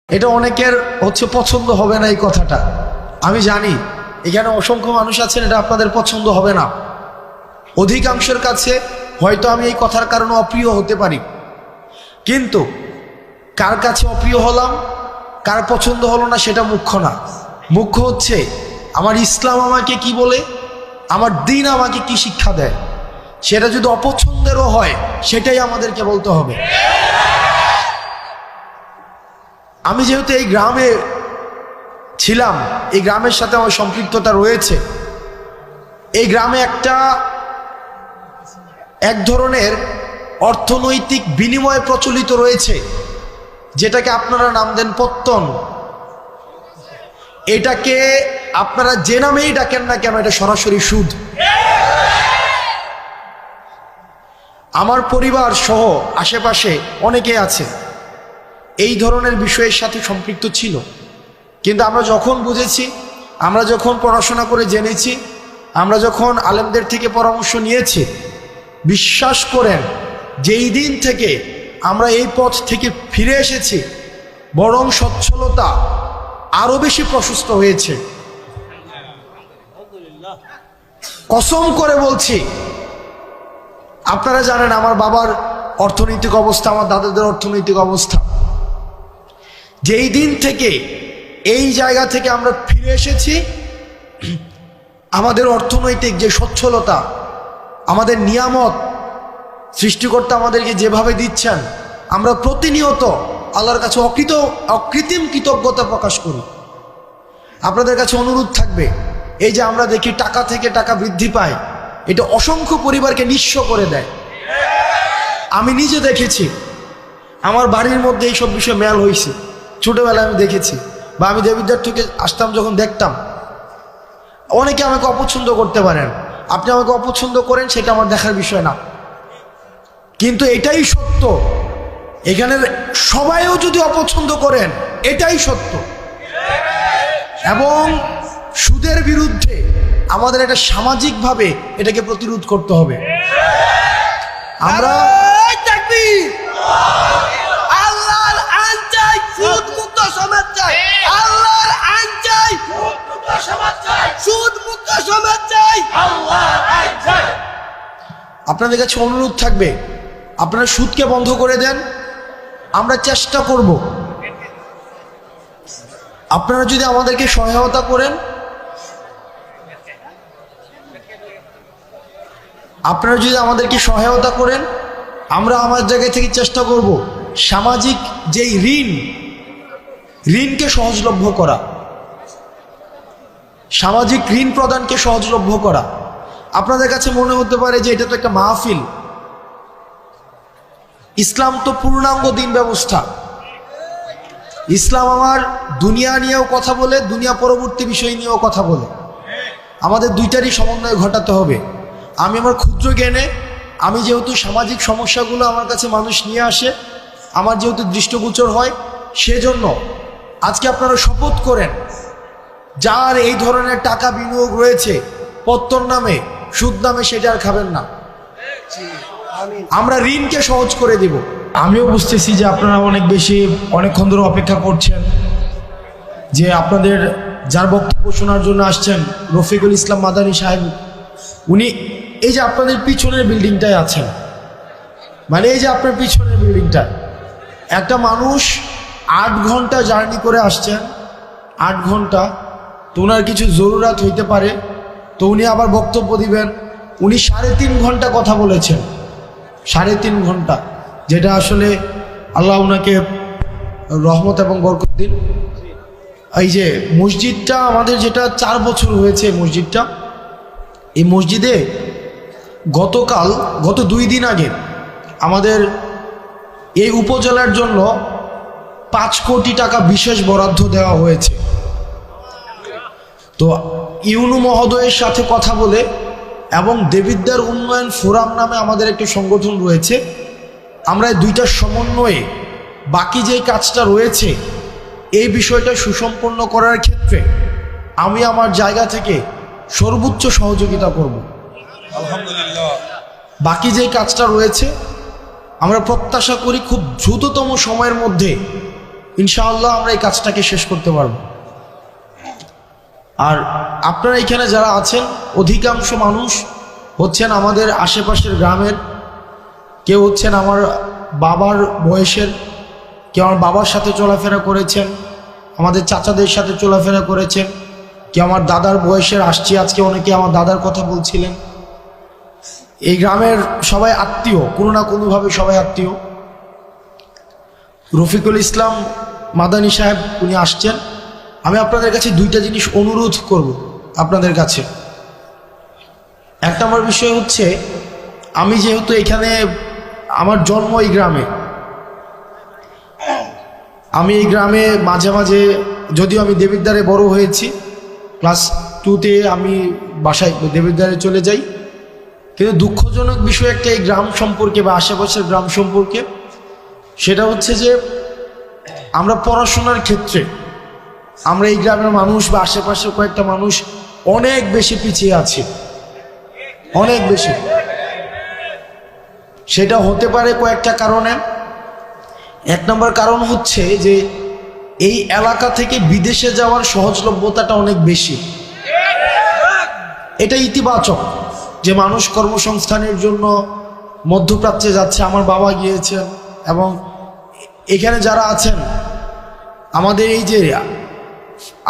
এটা অনেকের পছন্দ হবে না এই কথাটা, আমি জানি। এখানে অসংখ্য মানুষ আছেন, এটা আপনাদের পছন্দ হবে না। অধিকাংশের কাছে হয়তো আমি এই কথার কারণে অপ্রিয় হতে পারি, কিন্তু কার কাছে অপ্রিয় হলাম, কার পছন্দ হলো না সেটা মুখ্য না। মুখ্য হচ্ছে আমার ইসলাম আমাকে কি বলে, আমার দ্বীন আমাকে কি শিক্ষা দেয়। সেটা যদি অপছন্দেরও হয় সেটাই আমাদেরকে বলতে হবে। আমি যেহেতু এই গ্রামে ছিলাম, এই গ্রামের সাথে আমার সম্পৃক্ততা রয়েছে। এই গ্রামে এক ধরনের অর্থনৈতিক বিনিময় প্রচলিত রয়েছে, যেটাকে আপনারা নাম দেন পত্তন। এটাকে আপনারা যে নামেই ডাকেন না কেন, এটা সরাসরি সুদ। আমার পরিবার সহ আশেপাশে অনেকে আছে এই ধরনের বিষয়ের সাথে সম্পৃক্ত ছিল, কিন্তু আমরা যখন বুঝেছি, আমরা যখন পড়াশোনা করে জেনেছি, আমরা যখন আলেমদের থেকে পরামর্শ নিয়েছি, বিশ্বাস করেন যেই দিন থেকে আমরা এই পথ থেকে ফিরে এসেছি, বরং সচ্ছলতা আরো বেশি প্রশস্ত হয়েছে। কসম করে বলছি, আপনারা জানেন আমার বাবার অর্থনৈতিক অবস্থা, আমার দাদাদের অর্থনৈতিক অবস্থা। যেই দিন থেকে এই জায়গা থেকে আমরা ফিরে এসেছি, আমাদের অর্থনৈতিক যে সচ্ছলতা, আমাদের নিয়ামত সৃষ্টিকর্তা আমাদেরকে যেভাবে দিচ্ছেন, আমরা প্রতিনিয়ত আল্লাহর কাছে অকৃত্রিম কৃতজ্ঞতা প্রকাশ করি। আপনাদের কাছে অনুরোধ থাকবে, এই যে আমরা দেখি টাকা থেকে টাকা বৃদ্ধি পায়, এটা অসংখ্য পরিবারকে নিঃস্ব করে দেয়। আমি নিজে দেখেছি, আমার বাড়ির মধ্যে এইসব বিষয়ে মেল হয়েছে, ছোটবেলায় আমি দেখেছি, বা আমি দেবিদ্বার থেকে আসতাম যখন দেখতাম। অনেকে আমাকে অপছন্দ করতে পারেন, আপনি আমাকে অপছন্দ করেন, সেটা আমার দেখার বিষয় না, কিন্তু এটাই সত্য। এখানের সবাইও যদি অপছন্দ করেন, এটাই সত্য। এবং সুদের বিরুদ্ধে আমাদের একটা সামাজিকভাবে এটাকে প্রতিরোধ করতে হবে। আমরা আল্লাহর আইন চাই, সুদ মুক্ত সমাজ চাই। আল্লাহর আইন চাই, সুদ মুক্ত সমাজ চাই। আল্লাহর আইন চাই। আপনাদের কাছে অনুরোধ থাকবে, আপনারা সুদকে বন্ধ করে দেন। আমরা চেষ্টা করব, আপনারা যদি আমাদেরকে সহায়তা করেন, আমরা আমার জায়গা থেকে চেষ্টা করব সামাজিক যেই ঋণকে সহজলভ্য করা, সামাজিক ঋণ প্রদানকে সহজলভ্য করা। আপনাদের কাছে মনে হতে পারে যে এটা তো একটা মাহফিল। ইসলাম তো পূর্ণাঙ্গ দিন ব্যবস্থা। ইসলাম আমার দুনিয়া নিয়েও কথা বলে, দুনিয়া পরবর্তী বিষয় নিয়েও কথা বলে। আমাদের দুইটারই সমন্বয় ঘটাতে হবে। আমি আমার ক্ষুদ্র জ্ঞানে, আমি যেহেতু সামাজিক সমস্যাগুলো আমার কাছে মানুষ নিয়ে আসে, আমার যেহেতু দৃষ্টিগোচর হয়, সেজন্য আজকে আপনারা শপথ করেন, যার এই ধরনের টাকা বিনিয়োগ রয়েছে পত্তন নামে, সুদ নামে, সেটা আর খাবেন না। আমরা ঋণকে সহজ করে দেব। আমিও বুঝতেছি যে আপনারা অনেকক্ষণ ধরে অপেক্ষা করছেন, যে আপনাদের যার বক্তব্য শোনার জন্য আসছেন, রফিকুল ইসলাম মাদানী সাহেব, উনি এই যে আপনাদের পিছনের বিল্ডিংটায় আছেন, মানে এই যে আপনার পিছনের বিল্ডিংটা, একটা মানুষ 8 ঘন্টা জার্নি করে আসছেন, 8 ঘন্টা, তো ওনার কিছু জরুরাত হইতে পারে, তো উনি আবার বক্তব্য দিবেন। উনি 3.5 ঘন্টা কথা বলেছেন, 3.5 ঘন্টা, যেটা আসলে আল্লাহ ওনাকে রহমত এবং বরকত দিন। এই যে মসজিদটা আমাদের, যেটা 4 বছর হয়েছে মসজিদটা, এই মসজিদে গত 2 দিন আগে আমাদের এই উপজেলার জন্য 5 কোটি টাকা বিশেষ বরাদ্দ দেওয়া হয়েছে। তো ইউনু মহোদয়ের সাথে কথা বলে, এবং দেবিদ্বার উন্নয়ন ফোরাম নামে আমাদের একটা সংগঠন রয়েছে, আমরা এই দুইটার সমন্বয়ে বাকি যে কাজটা রয়েছে, এই বিষয়টা সুসম্পন্ন করার ক্ষেত্রে আমি আমার জায়গা থেকে সর্বোচ্চ সহযোগিতা করব। আলহামদুলিল্লাহ। বাকি যে কাজটা রয়েছে, আমরা প্রত্যাশা করি খুব দ্রুততম সময়ের মধ্যে ইনশাআল্লাহ আমরা এই কাজটাকে শেষ করতে পারব। আর আপনারা এখানে যারা আছেন অধিকাংশ মানুষ হচ্ছেন আমাদের আশেপাশের গ্রামের, কেউ হচ্ছেন আমার বাবার বয়সের, কেউ আমার বাবার সাথে চলাফেরা করেছেন, আমাদের চাচাদের সাথে চলাফেরা করেছেন, কেউ আমার দাদার বয়সের, আসছি আজকে অনেকে আমার দাদার কথা বলছিলেন। এই গ্রামের সবাই আত্মীয়, কোনো না কোনোভাবে সবাই আত্মীয়। রফিকুল ইসলাম মাদানী সাহেব উনি আসছেন। আমি আপনাদের কাছে দুইটা জিনিস অনুরোধ করব আপনাদের কাছে। এক নম্বর বিষয় হচ্ছে, আমি যেহেতু এখানে আমার জন্ম এই গ্রামে, আমি এই গ্রামে মাঝে মাঝে, যদিও আমি দেবিদ্বারে বড় হয়েছি, ক্লাস 2তে আমি বাসায় দেবিদ্বারে চলে যাই, কিন্তু দুঃখজনক বিষয় একটা এই গ্রাম সম্পর্কে বা আশেপাশের গ্রাম সম্পর্কে, সেটা হচ্ছে যে আমরা পড়াশোনার ক্ষেত্রে আমরা এই গ্রামের মানুষ বা আশেপাশের কয়েকটা মানুষ অনেক বেশি পিছিয়ে আছি, অনেক বেশি। সেটা হতে পারে কয়েকটা কারণে। এক নম্বর কারণ হচ্ছে যে এই এলাকা থেকে বিদেশে যাওয়ার সহজলভ্যতাটা অনেক বেশি। এটা ইতিবাচক যে মানুষ কর্মসংস্থানের জন্য মধ্যপ্রাচ্যে যাচ্ছে। আমার বাবা গিয়েছেন, এবং এখানে যারা আছেন আমাদের এই যে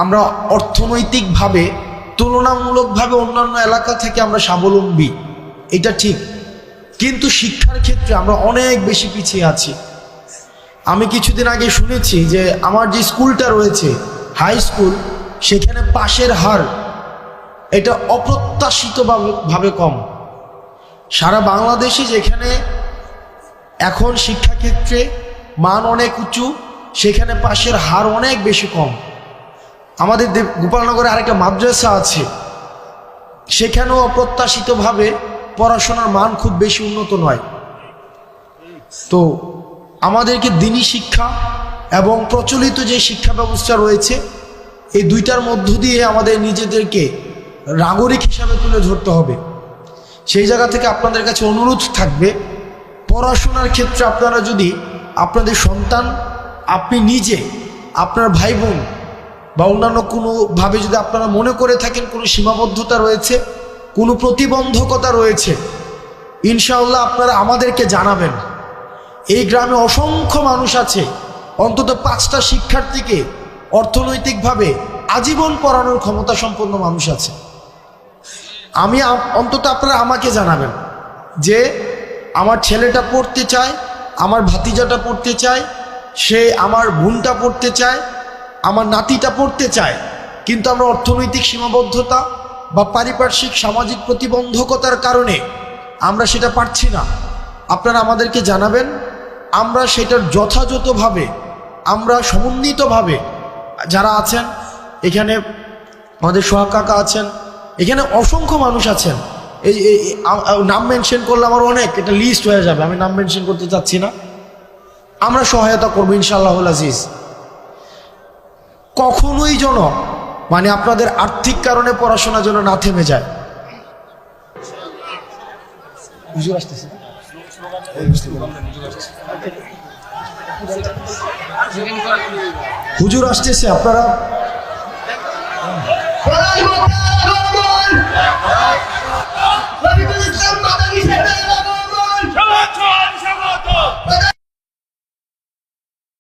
আমরা অর্থনৈতিকভাবে তুলনামূলকভাবে অন্যান্য এলাকা থেকে আমরা স্বাবলম্বী, এটা ঠিক, কিন্তু শিক্ষার ক্ষেত্রে আমরা অনেক বেশি পিছিয়ে আছি। আমি কিছুদিন আগে শুনেছি যে আমার যে স্কুলটা রয়েছে হাই স্কুল, সেখানে পাশের হার এটা অপ্রত্যাশিতভাবে কম। সারা বাংলাদেশে যেখানে এখন শিক্ষাক্ষেত্রে মান অনেক উঁচু, সেখানে পাশের হার অনেক বেশি কম। আমাদের গোপালনগরে আরেকটা মাদ্রাসা আছে, সেখানেও অপ্রত্যাশিতভাবে পড়াশোনার মান খুব বেশি উন্নত নয়। তো আমাদেরকে দিনী শিক্ষা এবং প্রচলিত যে শিক্ষা ব্যবস্থা রয়েছে, এই দুইটার মধ্য দিয়ে আমাদের নিজেদেরকে নাগরিক হিসাবে তুলে ধরতে হবে। সেই জায়গা থেকে আপনাদের কাছে অনুরোধ থাকবে, পড়াশোনার ক্ষেত্রে আপনারা যদি আপনাদের সন্তান, আপনি নিজে, আপনার ভাই বোন বা অন্যান্য কোনোভাবে যদি আপনারা মনে করে থাকেন কোনো সীমাবদ্ধতা রয়েছে, কোনো প্রতিবন্ধকতা রয়েছে, ইনশাআল্লাহ আপনারা আমাদেরকে জানাবেন। এই গ্রামে অসংখ্য মানুষ আছে, অন্তত 5টা শিক্ষার্থীকে অর্থনৈতিকভাবে আজীবন পড়ানোর ক্ষমতা সম্পন্ন মানুষ আছে। আমি অন্তত আপনারা আমাকে জানাবেন যে আমার ছেলেটা পড়তে চায়, আমার ভাতিজাটা পড়তে চায়, সে আমার বোনটা পড়তে চায়, আমার নাতিটা পড়তে চায়, কিন্তু আমরা অর্থনৈতিক সীমাবদ্ধতা বা পারিপার্শ্বিক সামাজিক প্রতিবন্ধকতার কারণে আমরা সেটা পারছি না। আপনারা আমাদেরকে জানাবেন, আমরা সেটার যথাযথভাবে, আমরা সমন্বিতভাবে, যারা আছেন এখানে, আমাদের সোহাগ কাকা আছেন, এখানে অসংখ্য মানুষ আছেন, এই নাম মেনশন করলে আমার অনেক, এটা লিস্ট হয়ে যাবে, আমি নাম মেনশন করতে চাচ্ছি না। আমরা সহায়তা করবো ইনশাআল্লাহুল আজিজ। কখনোই যেন মানে আপনাদের আর্থিক কারণে পড়াশোনা যেন না থেমে যায়। হুজুর আসতেছে, আপনারা